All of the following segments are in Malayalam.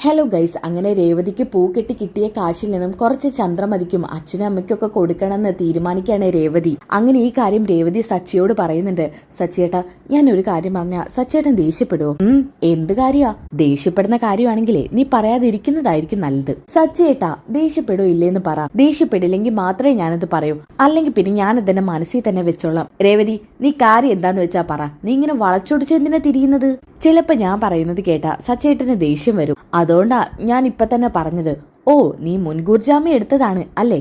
ഹലോ ഗൈസ്, അങ്ങനെ രേവതിക്ക് പൂ കെട്ടി കിട്ടിയ കാശിൽ നിന്നും കുറച്ച് ചന്ദ്രമതിക്കും അച്ഛനും അമ്മയ്ക്കൊക്കെ കൊടുക്കണമെന്ന് തീരുമാനിക്കുകയാണ് രേവതി. അങ്ങനെ ഈ കാര്യം രേവതി സച്ചിയോട് പറയുന്നുണ്ട്. സച്ചിയേട്ടാ, ഞാൻ ഒരു കാര്യം പറഞ്ഞ സച്ചിയേട്ടൻ ദേഷ്യപ്പെടുവോ? എന്ത് കാര്യമാ? ദേഷ്യപ്പെടുന്ന കാര്യമാണെങ്കിലേ നീ പറയാതിരിക്കുന്നതായിരിക്കും നല്ലത്. സച്ചിയേട്ടാ, ദേഷ്യപ്പെടുവോ ഇല്ലേന്ന് പറ. ദേഷ്യപ്പെടില്ലെങ്കിൽ മാത്രമേ ഞാനത് പറയൂ, അല്ലെങ്കിൽ പിന്നെ ഞാനത് എന്റെ മനസ്സിൽ തന്നെ വെച്ചോളാം. രേവതി, നീ കാര്യം എന്താന്ന് വെച്ചാ പറ. നീ ഇങ്ങനെ വളച്ചൊടിച്ച് എന്തിനാ തിരിയുന്നത്? ചിലപ്പോ ഞാൻ പറയുന്നത് കേട്ടാ സച്ചേട്ടന് ദേഷ്യം വരും. അതുകൊണ്ടാ ഞാൻ ഇപ്പൊ തന്നെ പറഞ്ഞത്. ഓ, നീ മുൻകൂർ ജാമ്യം എടുത്തതാണ് അല്ലേ?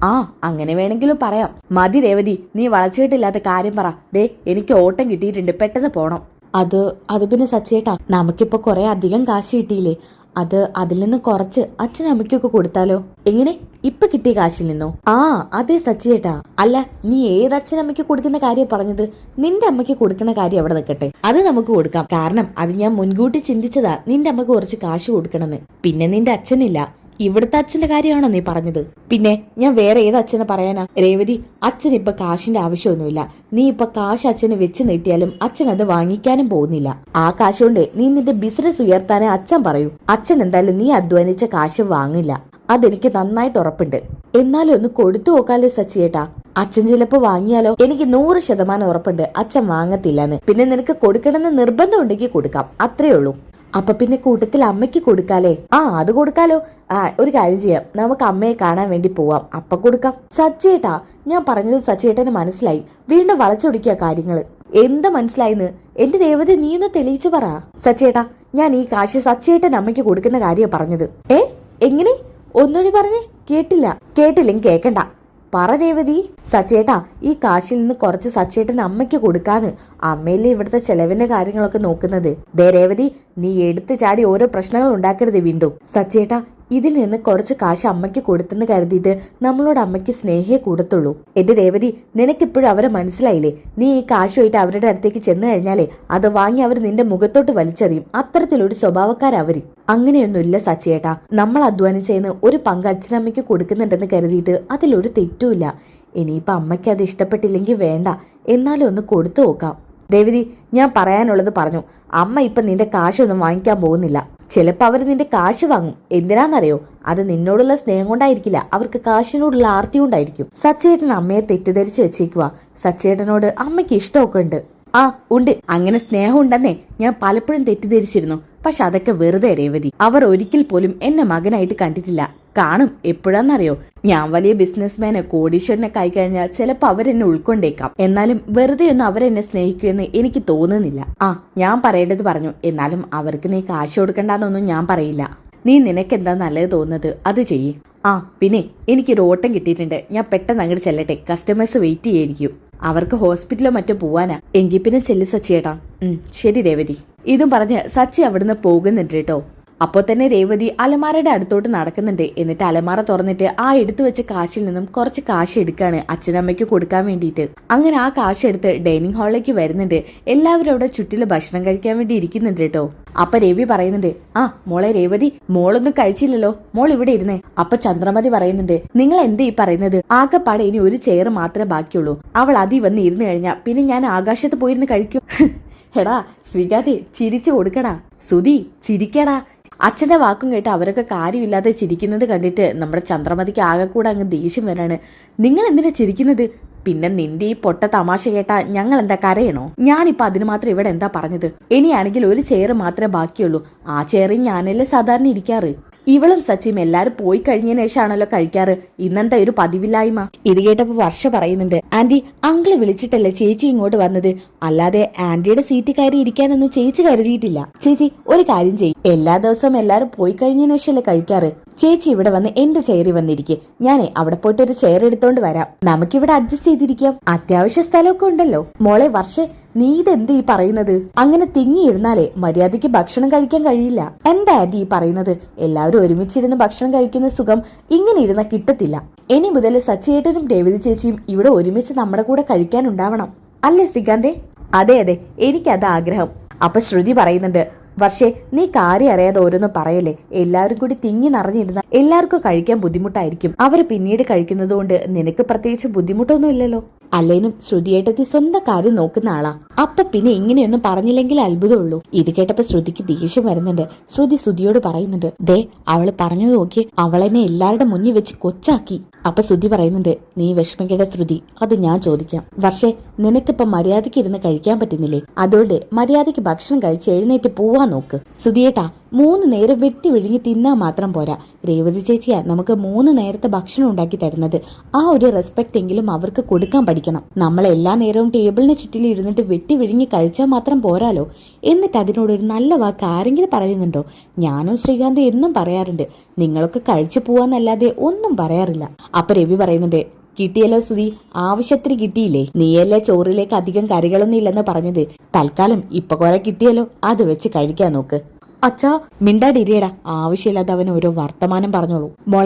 ആ, അങ്ങനെ വേണമെങ്കിലും പറയാം. മതി രേവതി, നീ വളച്ചിട്ടില്ലാത്ത കാര്യം പറ. ദേ, എനിക്ക് ഓട്ടം കിട്ടിയിട്ടുണ്ട്, പെട്ടെന്ന് പോണം. അത് പിന്നെ സച്ചേട്ടാ, നമുക്കിപ്പോ കുറെ അധികം കാശ് കിട്ടിയില്ലേ, അതിൽ നിന്ന് കുറച്ച് അച്ഛനമ്മയ്ക്കൊക്കെ കൊടുത്താലോ? എങ്ങനെ? ഇപ്പൊ കിട്ടിയ കാശിൽ നിന്നോ? അതെ സച്ചിയേട്ടാ. അല്ല, നീ ഏത് അച്ഛനമ്മയ്ക്ക് കൊടുക്കുന്ന കാര്യം പറഞ്ഞത്? നിന്റെ അമ്മയ്ക്ക് കൊടുക്കുന്ന കാര്യം അവിടെ നിൽക്കട്ടെ, അത് നമുക്ക് കൊടുക്കാം. കാരണം അത് ഞാൻ മുൻകൂട്ടി ചിന്തിച്ചതാ, നിന്റെ അമ്മക്ക് കുറച്ച് കാശ് കൊടുക്കണമെന്ന്. പിന്നെ നിന്റെ അച്ഛനില്ല, ഇവിടുത്തെ അച്ഛന്റെ കാര്യമാണോ നീ പറഞ്ഞത്? പിന്നെ ഞാൻ വേറെ ഏത് അച്ഛനെ പറയാനാ? രേവതി, അച്ഛൻ ഇപ്പൊ കാശിന്റെ ആവശ്യമൊന്നുമില്ല. നീ ഇപ്പൊ കാശ് അച്ഛന് വെച്ച് നീട്ടിയാലും അച്ഛൻ അത് വാങ്ങിക്കാനും പോകുന്നില്ല. ആ കാശ് കൊണ്ട് നീ നിന്റെ ബിസിനസ് ഉയർത്താനേ അച്ഛൻ പറയൂ. അച്ഛൻ എന്തായാലും നീ അധ്വാനിച്ച കാശ് വാങ്ങില്ല, അതെനിക്ക് നന്നായിട്ട് ഉറപ്പുണ്ട്. എന്നാലും ഒന്ന് കൊടുത്തു നോക്കാല്ലേ സച്ചിയേട്ടാ? അച്ഛൻ ചിലപ്പോ വാങ്ങിയാലോ? എനിക്ക് 100% ഉറപ്പുണ്ട് അച്ഛൻ വാങ്ങത്തില്ലാന്ന്. പിന്നെ നിനക്ക് കൊടുക്കണമെന്ന് നിർബന്ധം ഉണ്ടെങ്കിൽ കൊടുക്കാം, അത്രേ ഉള്ളൂ. അപ്പൊ പിന്നെ കൂട്ടത്തിൽ അമ്മയ്ക്ക് കൊടുക്കാലേ? അത് കൊടുക്കാലോ. ഒരു കാര്യം ചെയ്യാം, നമുക്ക് അമ്മയെ കാണാൻ വേണ്ടി പോവാം, അപ്പൊ കൊടുക്കാം. സച്ചേട്ടാ, ഞാൻ പറഞ്ഞത് സച്ചേട്ടന് മനസ്സിലായി. വീണ്ടും വളച്ചൊടിക്കുക കാര്യങ്ങള്. എന്താ മനസ്സിലായിന്ന്? എന്റെ രേവതി, നീ ഒന്ന് തെളിയിച്ചു പറ. സച്ചേട്ടാ, ഞാൻ ഈ കാശ് സച്ചേട്ടൻ അമ്മയ്ക്ക് കൊടുക്കുന്ന കാര്യം പറഞ്ഞത്. എങ്ങനെ? ഒന്നുകൂടി പറഞ്ഞേ. കേട്ടില്ലെങ്കിൽ കേക്കണ്ട. പറ രേവതി. സച്ചേട്ടാ, ഈ കാശിൽ നിന്ന് കുറച്ച് സച്ചേട്ടൻ അമ്മയ്ക്ക് കൊടുക്കാന്ന്. അമ്മയിലെ ഇവിടുത്തെ ചെലവിന്റെ കാര്യങ്ങളൊക്കെ നോക്കുന്നത്. ദേ രേവതി, നീ എടുത്തു ചാടി ഓരോ പ്രശ്നങ്ങൾ ഉണ്ടാക്കരുത് വീണ്ടും. സച്ചേട്ടാ, ഇതിൽ നിന്ന് കുറച്ച് കാശ് അമ്മയ്ക്ക് കൊടുത്തെന്ന് കരുതിയിട്ട് നമ്മളോട് അമ്മയ്ക്ക് സ്നേഹേ കൂടത്തുള്ളൂ. എന്റെ രേവതി, നിനക്കിപ്പോഴും അവരെ മനസ്സിലായില്ലേ? നീ ഈ കാശുമായിട്ട് അവരുടെ അടുത്തേക്ക് ചെന്നു കഴിഞ്ഞാലേ അത് വാങ്ങി അവർ നിന്റെ മുഖത്തോട്ട് വലിച്ചെറിയും. അത്തരത്തിലൊരു സ്വഭാവക്കാരവര്. അങ്ങനെയൊന്നുമില്ല സച്ചേട്ടാ. നമ്മൾ അധ്വാനിച്ചതിന് ഒരു പങ്ക് അച്ഛനമ്മയ്ക്ക് കൊടുക്കുന്നുണ്ടെന്ന് കരുതിയിട്ട് അതിലൊരു തെറ്റുമില്ല. ഇനിയിപ്പൊ അമ്മയ്ക്ക് അത് ഇഷ്ടപ്പെട്ടില്ലെങ്കിൽ വേണ്ട, എന്നാലും ഒന്ന് കൊടുത്തു നോക്കാം. രേവതി, ഞാൻ പറയാനുള്ളത് പറഞ്ഞു. അമ്മ ഇപ്പൊ നിന്റെ കാശൊന്നും വാങ്ങിക്കാൻ പോകുന്നില്ല. ചിലപ്പോ അവർ നിന്റെ കാശ് വാങ്ങും. എന്തിനാന്നറിയോ? അത് നിന്നോടുള്ള സ്നേഹം കൊണ്ടായിരിക്കില്ല, അവർക്ക് കാശിനോടുള്ള ആർത്തി കൊണ്ടായിരിക്കും. സച്ചേട്ടൻ അമ്മയെ തെറ്റിദ്ധരിച്ച് വെച്ചേക്കുവാ. സച്ചേട്ടനോട് അമ്മയ്ക്ക് ഇഷ്ടമൊക്കെ ഉണ്ട്. ഉണ്ട്. അങ്ങനെ സ്നേഹം ഉണ്ടെന്നേ ഞാൻ പലപ്പോഴും തെറ്റിദ്ധരിച്ചിരുന്നു. പക്ഷെ അതൊക്കെ വെറുതെ രേവതി. അവർ ഒരിക്കൽ പോലും എന്നെ മകനായിട്ട് കണ്ടിട്ടില്ല. കാണും. എപ്പോഴാന്നറിയോ? ഞാൻ വലിയ ബിസിനസ്മാന്, കോടീശ്വരനൊക്കെ ആയി കഴിഞ്ഞാൽ ചിലപ്പോ അവരെന്നെ ഉൾക്കൊണ്ടേക്കാം. എന്നാലും വെറുതെ ഒന്നും അവരെന്നെ സ്നേഹിക്കുമെന്ന് എനിക്ക് തോന്നുന്നില്ല. ഞാൻ പറയേണ്ടത് പറഞ്ഞു. എന്നാലും അവർക്ക് നീ കാശ് കൊടുക്കണ്ടെന്നൊന്നും ഞാൻ പറയില്ല. നീ നിനക്കെന്താ നല്ലത് തോന്നുന്നത് അത് ചെയ്യ്. പിന്നെ എനിക്കൊരു ഓട്ടം കിട്ടിയിട്ടുണ്ട്, ഞാൻ പെട്ടെന്ന് അങ്ങോട്ട് ചെല്ലട്ടെ. കസ്റ്റമേഴ്സ് വെയിറ്റ് ചെയ്യായിരിക്കും. അവർക്ക് ഹോസ്പിറ്റലോ മറ്റോ പോവാനാ. എങ്കിൽ പിന്നെ ചെല്ലു സച്ചിയേട്ടാ. ശരി രേവതി. ഇതും പറഞ്ഞ് സച്ചി അവിടുന്ന് പോകുന്നുണ്ട് കേട്ടോ. അപ്പോൾ തന്നെ രേവതി അലമാരയുടെ അടുത്തോട്ട് നടക്കുന്നുണ്ട്. എന്നിട്ട് അലമാര തുറന്നിട്ട് എടുത്തു വെച്ച കാശിൽ നിന്നും കുറച്ച് കാശ് എടുക്കാണ് അച്ഛനമ്മയ്ക്ക് കൊടുക്കാൻ വേണ്ടിയിട്ട്. അങ്ങനെ ആ കാശ് എടുത്ത് ഡൈനിങ് ഹാളിലേക്ക് വരുന്നുണ്ട്. എല്ലാവരും അവിടെ ചുറ്റില് ഭക്ഷണം കഴിക്കാൻ വേണ്ടി ഇരിക്കുന്നുണ്ട് കേട്ടോ. അപ്പൊ രവി പറയുന്നുണ്ട്, മോളെ രേവതി, മോളൊന്നും കഴിച്ചില്ലല്ലോ, മോൾ ഇവിടെ ഇരുന്നേ. അപ്പൊ ചന്ദ്രമതി പറയുന്നുണ്ട്, നിങ്ങൾ എന്താ ഈ പറയുന്നത്? ആകെപ്പാടെ ഇനി ഒരു ചെയർ മാത്രമേ ബാക്കിയുള്ളൂ. അവൾ അതി വന്ന് ഇരുന്ന് കഴിഞ്ഞാ പിന്നെ ഞാൻ ആകാശത്ത് പോയിരുന്ന് കഴിക്കും. എടാ ശ്രീകാന്ത്, ചിരിച്ചു കൊടുക്കടാ. സുധി, ചിരിക്കടാ. അച്ഛന്റെ വാക്കും കേട്ട് അവരൊക്കെ കാര്യമില്ലാതെ ചിരിക്കുന്നത് കണ്ടിട്ട് നമ്മുടെ ചന്ദ്രമതിക്ക് ആകെ കൂടെ അങ്ങ് ദേഷ്യം വരാണ്. നിങ്ങൾ എന്തിനാ ചിരിക്കുന്നത്? പിന്നെ നിന്റെ ഈ പൊട്ട തമാശ കേട്ടാ ഞങ്ങൾ എന്താ കരയണോ? ഞാനിപ്പോ അതിന് മാത്രം ഇവിടെ എന്താ പറഞ്ഞത്? ഇനിയാണെങ്കിൽ ഒരു ചെയർ മാത്രമേ ബാക്കിയുള്ളൂ. ആ ചെയറിൽ ഞാനല്ലേ സാധാരണ ഇരിക്കാറ്. ഇവളും സച്ചിയും എല്ലാരും പോയി കഴിഞ്ഞതിന് ശേഷമാണല്ലോ കഴിക്കാറ്. ഇന്നെന്താ ഒരു പതിവില്ലായ്മ? ഇത് കേട്ടപ്പോ വർഷ പറയുന്നുണ്ട്, ആന്റി, അങ്കിള് വിളിച്ചിട്ടല്ലേ ചേച്ചി ഇങ്ങോട്ട് വന്നത്, അല്ലാതെ ആന്റിയുടെ സീറ്റ് കയറി ഇരിക്കാനൊന്നും ചേച്ചി കരുതിയിട്ടില്ല. ചേച്ചി ഒരു കാര്യം ചെയ്യും, എല്ലാ ദിവസവും എല്ലാരും പോയി കഴിഞ്ഞതിന് ശേഷമല്ലേ കഴിക്കാറ്. ചേച്ചി ഇവിടെ വന്ന് എന്റെ ചെയറിൽ വന്നിരിക്കെ, ഞാനേ അവിടെ പോയിട്ട് ഒരു ചെയർ എടുത്തോണ്ട് വരാം. നമുക്കിവിടെ അഡ്ജസ്റ്റ് ചെയ്തിരിക്കാം. അത്യാവശ്യ സ്ഥലമൊക്കെ ഉണ്ടല്ലോ. മോളെ വർഷേ, നീ ഇതെന്ത് ഈ പറയുന്നത്? അങ്ങനെ തിങ്ങിയിരുന്നാലേ മര്യാദയ്ക്ക് ഭക്ഷണം കഴിക്കാൻ കഴിയില്ല. എന്താ ആന്റി ഈ പറയുന്നത്? എല്ലാവരും ഒരുമിച്ചിരുന്ന് ഭക്ഷണം കഴിക്കുന്ന സുഖം ഇങ്ങനെ ഇരുന്ന കിട്ടത്തില്ല. ഇനി മുതൽ സച്ചിയേട്ടനും രേവതി ചേച്ചിയും ഇവിടെ ഒരുമിച്ച് നമ്മുടെ കൂടെ കഴിക്കാനുണ്ടാവണം. അല്ലേ ശ്രീകാന്തേ? അതെ, എനിക്കത് ആഗ്രഹം. അപ്പൊ ശ്രുതി പറയുന്നുണ്ട്, വർഷേ, നീ കാര്യം അറിയാതെ ഓരോന്നും പറയല്ലേ. എല്ലാവരും കൂടി തിങ്ങി നിറഞ്ഞിരുന്ന എല്ലാവർക്കും കഴിക്കാൻ ബുദ്ധിമുട്ടായിരിക്കും. അവർ പിന്നീട് കഴിക്കുന്നത് കൊണ്ട് നിനക്ക് പ്രത്യേകിച്ച് ബുദ്ധിമുട്ടൊന്നും ഇല്ലല്ലോ. അല്ലേനും ശ്രുതിയേട്ടത്തി സ്വന്തം കാര്യം നോക്കുന്ന ആളാ. അപ്പൊ പിന്നെ ഇങ്ങനെയൊന്നും പറഞ്ഞില്ലെങ്കിൽ അത്ഭുതമുള്ളൂ. ഇത് കേട്ടപ്പോ ശ്രുതിക്ക് ദേഷ്യം വരുന്നുണ്ട്. ശ്രുതിയോട് പറയുന്നുണ്ട്, ദേ അവള് പറഞ്ഞു നോക്കി, അവളെന്നെ എല്ലാവരുടെ മുന്നിൽ വെച്ച് കൊച്ചാക്കി. അപ്പൊ ശ്രുതി പറയുന്നുണ്ട്, നീ വിഷമിക്കേണ്ട ശ്രുതി, അത് ഞാൻ ചോദിക്കാം. പക്ഷേ നിനക്കിപ്പോ മര്യാദയ്ക്ക് ഇരുന്ന് കഴിക്കാൻ പറ്റുന്നില്ലേ? അതുകൊണ്ട് മര്യാദയ്ക്ക് ഭക്ഷണം കഴിച്ച് എഴുന്നേറ്റ് പോവാൻ നോക്ക്. ശ്രുതിയേട്ടാ, 3 നേരം വെട്ടി വിഴുങ്ങി തിന്നാൻ മാത്രം പോരാ. രേവതി ചേച്ചിയാ നമുക്ക് 3 നേരത്തെ ഭക്ഷണം ഉണ്ടാക്കി തരുന്നത്. ആ ഒരു റെസ്പെക്ട് എങ്കിലും അവർക്ക് കൊടുക്കാൻ പഠിക്കണം. നമ്മൾ എല്ലാ നേരവും ടേബിളിന് ചുറ്റിൽ ഇരുന്നിട്ട് വെട്ടി വിഴുങ്ങി കഴിച്ചാൽ മാത്രം പോരാലോ. എന്നിട്ട് അതിനോടൊരു നല്ല വാക്ക് ആരെങ്കിലും പറയുന്നുണ്ടോ? ഞാനും ശ്രീകാന്തും എന്നും പറയാറുണ്ട്, നിങ്ങളൊക്കെ കഴിച്ചു പോവാന്നല്ലാതെ ഒന്നും പറയാറില്ല. അപ്പൊ രവി പറയുന്നുണ്ട്, കിട്ടിയല്ലോ സുധി, ആവശ്യത്തിന് കിട്ടിയില്ലേ? നീയല്ലേ ചോറിലേക്ക് അധികം കറികളൊന്നും ഇല്ലെന്ന് പറഞ്ഞത്. തൽക്കാലം ഇപ്പൊ കുറെ കിട്ടിയല്ലോ, അത് വെച്ച് കഴിക്കാൻ നോക്ക്. അച്ഛാ മിണ്ടാടിരിയടാ, ആവശ്യമില്ലാതെ അവന് ഓരോ വർത്തമാനം പറഞ്ഞോളൂ.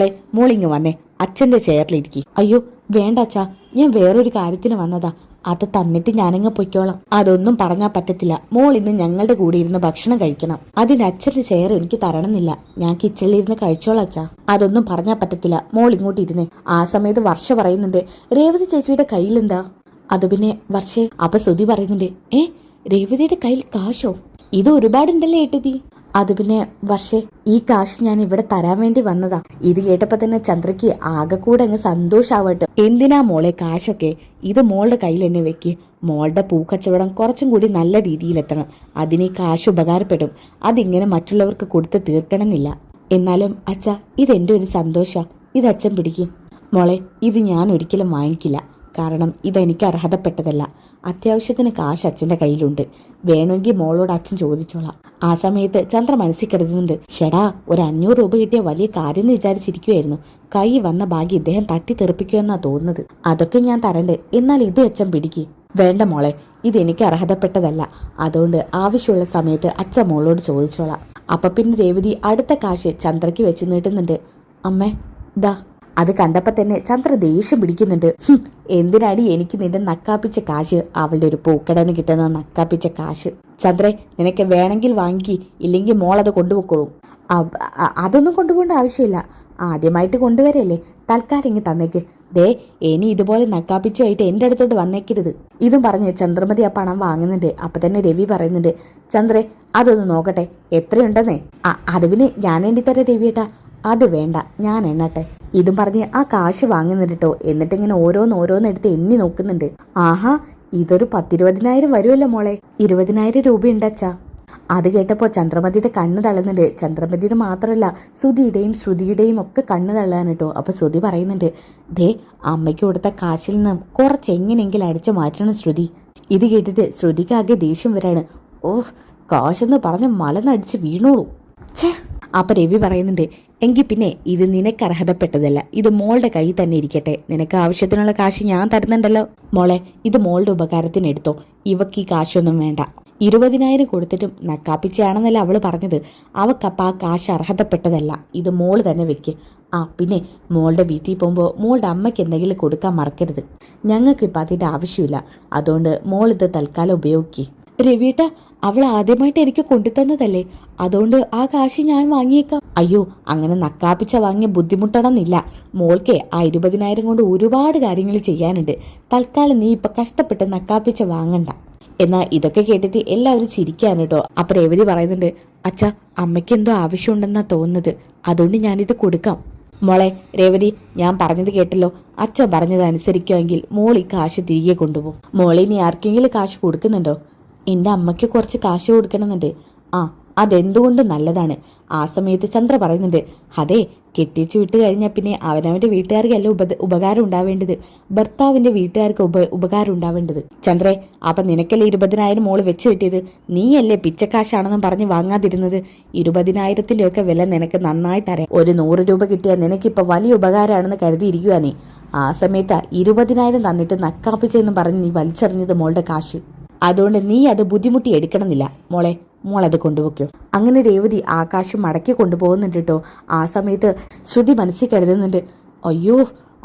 മോളിങ് വന്നേ, അച്ഛന്റെ ചെയറിലിരിക്കി. അയ്യോ വേണ്ട അച്ഛാ, ഞാൻ വേറൊരു കാര്യത്തിന് വന്നതാ, അത് തന്നിട്ട് ഞാനങ്ങ് പൊയ്ക്കോളാം. അതൊന്നും പറഞ്ഞാൽ പറ്റത്തില്ല. മോൾ ഇന്ന് ഞങ്ങളുടെ കൂടെ ഇരുന്ന് ഭക്ഷണം കഴിക്കണം. അതിന് അച്ഛന്റെ ചെയർ എനിക്ക് തരണമെന്നില്ല, ഞാൻ കിച്ചണിലിരുന്ന് കഴിച്ചോളാം അച്ഛാ. അതൊന്നും പറഞ്ഞാൽ പറ്റത്തില്ല, മോൾ ഇങ്ങോട്ട് ഇരുന്നേ. ആ സമയത്ത് വർഷ പറയുന്നുണ്ട്, രേവതി ചേച്ചിയുടെ കയ്യിലെന്താ? അത് പിന്നെ വർഷേ. അപ്പൊ ശ്രുതി പറയുന്നുണ്ട്, രേവതിയുടെ കയ്യിൽ കാശോ? ഇത് ഒരുപാടുണ്ടല്ലേ ഏട്ടത്തി? അത് പിന്നെ വർഷേ, ഈ കാശ് ഞാൻ ഇവിടെ തരാൻ വേണ്ടി വന്നതാ. ഇത് കേട്ടപ്പോ തന്നെ ചന്ദ്രയ്ക്ക് ആകെ കൂടെ അങ്ങ് സന്തോഷാവട്ടെ. എന്തിനാ മോളെ കാശൊക്കെ? ഇത് മോളുടെ കയ്യിൽ തന്നെ വെക്ക്. മോളുടെ പൂക്കച്ചവടം കുറച്ചും കൂടി നല്ല രീതിയിലെത്തണം. അതിന് ഈ കാശ് ഉപകാരപ്പെടും. അതിങ്ങനെ മറ്റുള്ളവർക്ക് കൊടുത്ത് തീർക്കണമെന്നില്ല. എന്നാലും അച്ഛ, ഇതെന്റെ ഒരു സന്തോഷാ. ഇത് അച്ഛൻ പിടിക്കും. മോളെ, ഇത് ഞാൻ ഒരിക്കലും വാങ്ങിക്കില്ല. കാരണം ഇതെനിക്ക് അർഹതപ്പെട്ടതല്ല. അത്യാവശ്യത്തിന് കാശ് അച്ഛൻ്റെ കയ്യിലുണ്ട്. വേണമെങ്കിൽ മോളോട് അച്ഛൻ ചോദിച്ചോളാം. ആ സമയത്ത് ചന്ദ്ര മനസ്സിൽ കരുതുന്നുണ്ട്, ഷെടാ, ഒരു 500 രൂപ കിട്ടിയ വലിയ കാര്യം എന്ന് വിചാരിച്ചിരിക്കുമായിരുന്നു. കൈ വന്ന ഭാഗ്യം ഇദ്ദേഹം തട്ടി തെറിപ്പിക്കുമെന്നാ തോന്നുന്നത്. അതൊക്കെ ഞാൻ തരണ്ടേ, എന്നാൽ ഇത് അച്ഛൻ പിടിക്ക്. വേണ്ട മോളെ, ഇതെനിക്ക് അർഹതപ്പെട്ടതല്ല. അതുകൊണ്ട് ആവശ്യമുള്ള സമയത്ത് അച്ഛൻ മോളോട് ചോദിച്ചോളാം. അപ്പൊ പിന്നെ രേവതി അടുത്ത കാശ് ചന്ദ്രയ്ക്ക് വെച്ച് നീട്ടുന്നുണ്ട്. അമ്മേ ദാ. അത് കണ്ടപ്പോ തന്നെ ചന്ദ്ര ദേഷ്യം പിടിക്കുന്നുണ്ട്. എന്തിനാടി എനിക്ക് നിന്റെ നക്കാപ്പിച്ച കാശ്? അവളുടെ ഒരു പൂക്കടന്ന് കിട്ടുന്ന നക്കാപ്പിച്ച കാശ്. ചന്ദ്രേ, നിനക്ക് വേണമെങ്കിൽ വാങ്ങി, ഇല്ലെങ്കിൽ മോളത് കൊണ്ടുപോയിക്കോളൂ. അതൊന്നും കൊണ്ടുപോകേണ്ട ആവശ്യമില്ല, ആദ്യമായിട്ട് കൊണ്ടുവരല്ലേ, തൽക്കാലം ഇങ്ങ് തന്നേക്ക്. ദേ, ഇനി ഇതുപോലെ നക്കാപ്പിച്ചുമായിട്ട് എന്റെ അടുത്തോട്ട് വന്നേക്കരുത്. ഇതും പറഞ്ഞ് ചന്ദ്രമതി ആ പണം വാങ്ങുന്നുണ്ട്. അപ്പൊ തന്നെ രവി പറയുന്നുണ്ട്, ചന്ദ്രേ അതൊന്ന് നോക്കട്ടെ എത്രയുണ്ടെന്നേ. അത് പിന്നെ ഞാൻ എണ്ണി തരാം രവിയേട്ടാ. അത് വേണ്ട, ഞാൻ എണ്ണട്ടെ. ഇതും പറഞ്ഞ് ആ കാശ് വാങ്ങുന്നുണ്ട് കേട്ടോ. എന്നിട്ടിങ്ങനെ ഓരോന്നെടുത്ത് എണ്ണി നോക്കുന്നുണ്ട്. ആഹാ, ഇതൊരു 10-20,000 വരുമല്ലോ മോളെ. 20,000 രൂപയുണ്ട് അച്ഛാ. അത് കേട്ടപ്പോൾ ചന്ദ്രമതിയുടെ കണ്ണ് തള്ളുന്നുണ്ട്. ചന്ദ്രമതിയുടെ മാത്രമല്ല, ശ്രുതിയുടെയും ശ്രുതിയുടെയും ഒക്കെ കണ്ണ് തള്ളാൻ കേട്ടോ. അപ്പൊ ശ്രുതി പറയുന്നുണ്ട്, ദേ, അമ്മയ്ക്ക് കൊടുത്ത കാശിൽ നിന്നും കുറച്ച് എങ്ങനെയെങ്കിലും അടിച്ചു മാറ്റണം ശ്രുതി. ഇത് കേട്ടിട്ട് ശ്രുതിക്കാകെ ദേഷ്യം വരാണ്. ഓഹ്, കാശെന്ന് പറഞ്ഞ് മലന്നടിച്ച് വീണോളൂ. ഛേ. അപ്പൊ രവി പറയുന്നുണ്ട്, എങ്കിൽ പിന്നെ ഇത് നിനക്ക് അർഹതപ്പെട്ടതല്ല, ഇത് മോളുടെ കയ്യിൽ തന്നെ ഇരിക്കട്ടെ. നിനക്ക് ആവശ്യത്തിനുള്ള കാശ് ഞാൻ തരുന്നുണ്ടല്ലോ. മോളെ, ഇത് മോളുടെ ഉപകാരത്തിന് എടുത്തോ. ഇവക്ക് ഈ കാശൊന്നും വേണ്ട. 20,000 കൊടുത്തിട്ടും നക്കാപ്പിച്ചയാണെന്നല്ല അവള് പറഞ്ഞത്. അവക്കപ്പ ആ കാശ് അർഹതപ്പെട്ടതല്ല. ഇത് മോള് തന്നെ വെക്ക്. പിന്നെ മോളുടെ വീട്ടിൽ പോകുമ്പോൾ മോളുടെ അമ്മയ്ക്ക് എന്തെങ്കിലും കൊടുക്കാൻ മറക്കരുത്. ഞങ്ങൾക്കിപ്പോൾ അതിൻ്റെ ആവശ്യമില്ല. അതുകൊണ്ട് മോളിത് തൽക്കാലം ഉപയോഗിക്കുക. രവിയേട്ട, അവൾ ആദ്യമായിട്ട് എനിക്ക് കൊണ്ടുതന്നതല്ലേ, അതുകൊണ്ട് ആ കാശ് ഞാൻ വാങ്ങിയേക്കാം. അയ്യോ, അങ്ങനെ നക്കാപ്പിച്ച വാങ്ങിയ ബുദ്ധിമുട്ടണമെന്നില്ല. മോൾക്ക് ആ 20,000 കൊണ്ട് ഒരുപാട് കാര്യങ്ങൾ ചെയ്യാനുണ്ട്. തൽക്കാലം നീ ഇപ്പൊ കഷ്ടപ്പെട്ട് നക്കാപ്പിച്ച വാങ്ങണ്ട. എന്നാ ഇതൊക്കെ കേട്ടിട്ട് എല്ലാവരും ചിരിക്കാണ് കേട്ടോ. അപ്പൊ രേവതി പറയുന്നുണ്ട്, അച്ഛാ, അമ്മയ്ക്ക് എന്തോ ആവശ്യമുണ്ടെന്നാ തോന്നുന്നത്, അതുകൊണ്ട് ഞാനിത് കൊടുക്കാം. മോളെ രേവതി, ഞാൻ പറഞ്ഞത് കേട്ടല്ലോ. അച്ഛൻ പറഞ്ഞത് അനുസരിക്കുമെങ്കിൽ മോൾ ഈ കാശ് തിരികെ കൊണ്ടുപോകും. മോളെ, നീ ആർക്കെങ്കിലും കാശ് കൊടുക്കുന്നുണ്ടോ? എൻ്റെ അമ്മയ്ക്ക് കുറച്ച് കാശ് കൊടുക്കണമെന്നുണ്ട്. അതെന്തുകൊണ്ടും നല്ലതാണ്. ആ സമയത്ത് ചന്ദ്ര പറയുന്നുണ്ട്, അതെ, കെട്ടിച്ച് വിട്ട് കഴിഞ്ഞാൽ പിന്നെ അവനവൻ്റെ വീട്ടുകാർക്കല്ല ഉപകാരം ഉണ്ടാവേണ്ടത്, ഭർത്താവിൻ്റെ വീട്ടുകാർക്ക് ഉപകാരം ഉണ്ടാവേണ്ടത്. ചന്ദ്രേ, അപ്പം നിനക്കല്ലേ 20,000 മോള് വെച്ച് കിട്ടിയത്? നീയല്ലേ പിച്ചക്കാശാണെന്നും പറഞ്ഞ് വാങ്ങാതിരുന്നത്? 20,000-ൻ്റെ ഒക്കെ വില നിനക്ക് നന്നായിട്ടറിയാം. ഒരു 100 രൂപ കിട്ടിയാൽ നിനക്കിപ്പോൾ വലിയ ഉപകാരമാണെന്ന് കരുതിയിരിക്കുക നീ. ആ സമയത്ത് 20,000 തന്നിട്ട് നക്കാപ്പിച്ചെന്ന് പറഞ്ഞ് നീ വലിച്ചെറിഞ്ഞത് മോളുടെ കാശ്. അതുകൊണ്ട് നീ അത് ബുദ്ധിമുട്ടി എടുക്കണമെന്നില്ല. മോളത് കൊണ്ടുപോക്കോ. അങ്ങനെ രേവതി ആകാശം മടക്കി കൊണ്ടുപോകുന്നുണ്ട് കേട്ടോ. ആ സമയത്ത് ശ്രുതി മനസ്സിൽ കരുതുന്നുണ്ട്, അയ്യോ,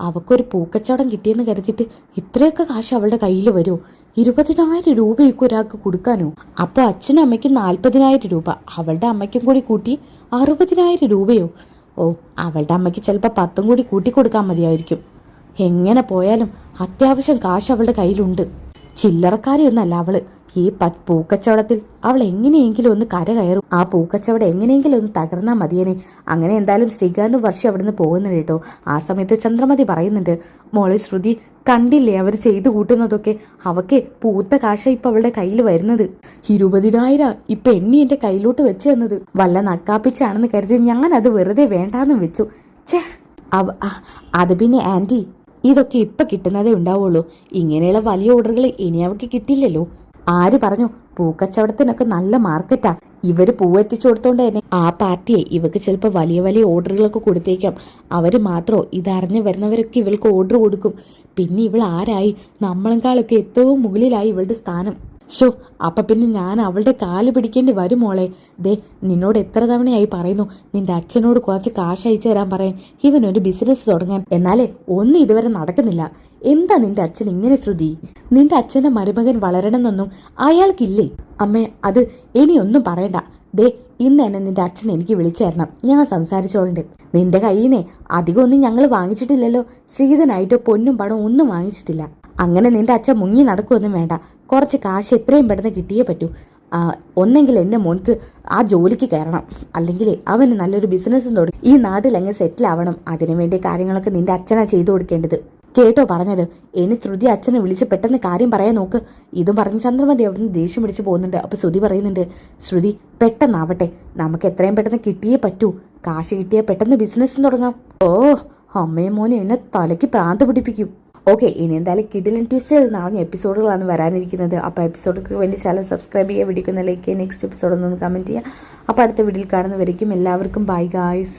അവക്കൊരു പൂക്കച്ചവടം കിട്ടിയെന്ന് കരുതിയിട്ട് ഇത്രയൊക്കെ കാശ് അവളുടെ കയ്യിൽ വരുമോ? 20,000 രൂപയൊക്കെ ഒരാൾക്ക് കൊടുക്കാനോ? അപ്പോൾ അച്ഛനും അമ്മയ്ക്കും 40,000 രൂപ, അവളുടെ അമ്മയ്ക്കും കൂടി കൂട്ടി 60,000 രൂപയോ? അവളുടെ അമ്മയ്ക്ക് ചിലപ്പോൾ 10 കൂടി കൂട്ടിക്കൊടുക്കാൻ മതിയായിരിക്കും. എങ്ങനെ പോയാലും അത്യാവശ്യം കാശ് അവളുടെ കയ്യിലുണ്ട്. ചില്ലറക്കാരിയൊന്നല്ല അവള്. ഈ പൂക്കച്ചവടത്തിൽ അവൾ എങ്ങനെയെങ്കിലും ഒന്ന് കരകയറും. ആ പൂക്കച്ചവടം എങ്ങനെയെങ്കിലും ഒന്ന് തകർന്നാൽ മതിയേനെ. അങ്ങനെ എന്തായാലും ശ്രീകാന്ത് വർഷം അവിടുന്ന് പോകുന്നുണ്ട് കേട്ടോ. ആ സമയത്ത് ചന്ദ്രമതി പറയുന്നുണ്ട്, മോളെ ശ്രുതി കണ്ടില്ലേ അവർ ചെയ്തു കൂട്ടുന്നതൊക്കെ. അവക്ക് പൂത്ത കാശ ഇപ്പൊ അവളുടെ കയ്യിൽ വരുന്നത്. 20,000 ഇപ്പൊ എണ്ണി എന്റെ കയ്യിലോട്ട് വെച്ച് തന്നത്. വല്ല നക്കാപ്പിച്ചാണെന്ന് കരുതി ഞാൻ അത് വെറുതെ വേണ്ടാന്ന് വെച്ചു. ഛേ, അത് പിന്നെ ആന്റി, ഇതൊക്കെ ഇപ്പൊ കിട്ടുന്നതേ ഉണ്ടാവുള്ളൂ. ഇങ്ങനെയുള്ള വലിയ ഓർഡറുകൾ ഇനി അവക്ക് കിട്ടില്ലല്ലോ. ആര് പറഞ്ഞു? പൂക്കച്ചവടത്തിനൊക്കെ നല്ല മാർക്കറ്റാ. ഇവര് പൂവെത്തിച്ചു കൊടുത്തോണ്ട് തന്നെ ആ പാർട്ടിയെ ഇവക്ക് ചിലപ്പോൾ വലിയ വലിയ ഓർഡറുകളൊക്കെ കൊടുത്തേക്കാം. അവര് മാത്രോ ഇതറിഞ്ഞു വരുന്നവരൊക്കെ ഇവൾക്ക് ഓർഡർ കൊടുക്കും. പിന്നെ ഇവൾ ആരായി? നമ്മളെക്കാളൊക്കെ ഏറ്റവും മുകളിലായി ഇവളുടെ സ്ഥാനം. അപ്പൊ പിന്നെ ഞാൻ അവളുടെ കാല് പിടിക്കേണ്ടി വരും മോളെ. ദേ, നിന്നോട് എത്ര തവണയായി പറയുന്നു നിന്റെ അച്ഛനോട് കുറച്ച് കാശ് അയച്ചു തരാൻ പറയാൻ, ഇവനൊരു ബിസിനസ് തുടങ്ങാൻ. എന്നാലേ ഒന്നും ഇതുവരെ നടക്കുന്നില്ല. എന്താ നിന്റെ അച്ഛൻ ഇങ്ങനെ ശ്രുതി? നിന്റെ അച്ഛന്റെ മരുമകൻ വളരണമെന്നൊന്നും അയാൾക്കില്ലേ? അമ്മേ, അത് ഇനിയൊന്നും പറയണ്ട. ദേ, ഇന്ന് തന്നെ നിന്റെ അച്ഛൻ എനിക്ക് വിളിച്ചു തരണം. ഞാൻ സംസാരിച്ചോളുണ്ട്. നിന്റെ കയ്യിൽ നിന്നേ അധികം ഒന്നും ഞങ്ങൾ വാങ്ങിച്ചിട്ടില്ലല്ലോ. ശ്രീധനായിട്ടോ പൊന്നും പണവും ഒന്നും വാങ്ങിച്ചിട്ടില്ല. അങ്ങനെ നിന്റെ അച്ഛൻ മുങ്ങി നടക്കുമൊന്നും വേണ്ട. കുറച്ച് കാശ് എത്രയും പെട്ടെന്ന് കിട്ടിയേ പറ്റൂ. ഒന്നെങ്കിൽ എൻ്റെ മോൻക്ക് ആ ജോലിക്ക് കയറണം, അല്ലെങ്കിൽ അവന് നല്ലൊരു ബിസിനസ്സും തുടങ്ങി ഈ നാട്ടിൽ അങ്ങ് സെറ്റിൽ ആവണം. അതിനുവേണ്ടി കാര്യങ്ങളൊക്കെ നിന്റെ അച്ഛനാ ചെയ്തു കൊടുക്കേണ്ടത്. കേട്ടോ പറഞ്ഞത്? ഇനി ശ്രുതി അച്ഛനെ വിളിച്ച് പെട്ടെന്ന് കാര്യം പറയാൻ നോക്ക്. ഇതും പറഞ്ഞ് ചന്ദ്രമതി അവിടുന്ന് ദേഷ്യം പിടിച്ച് പോകുന്നുണ്ട്. അപ്പൊ ശ്രുതി പറയുന്നുണ്ട്, ശ്രുതി പെട്ടെന്നാവട്ടെ, നമുക്ക് എത്രയും പെട്ടെന്ന് കിട്ടിയേ പറ്റൂ. കാശ് കിട്ടിയാൽ പെട്ടെന്ന് ബിസിനസ്സും തുടങ്ങാം. ഓ, അമ്മയും മോനും എന്നെ തലയ്ക്ക് പ്രാന്ത് പിടിപ്പിക്കും. ഓക്കെ, ഇനി എന്തായാലും കിഡിലൻ ട്വിസ്റ്റുകൾ നടന്ന എപ്പിസോഡുകളാണ് വരാനിരിക്കുന്നത്. അപ്പോൾ എപ്പിസോഡുകൾക്ക് വേണ്ടി ചാനൽ സബ്സ്ക്രൈബ് ചെയ്യുക, വീഡിയോക്ക് ലൈക്ക് ചെയ്യുക, നെക്സ്റ്റ് എപ്പിസോഡ് ഒന്ന് കമൻറ്റ് ചെയ്യുക. അപ്പോൾ അടുത്ത വീഡിയോയിൽ കാണുന്നവരേക്കും എല്ലാവർക്കും ബൈ ഗായ്സ്.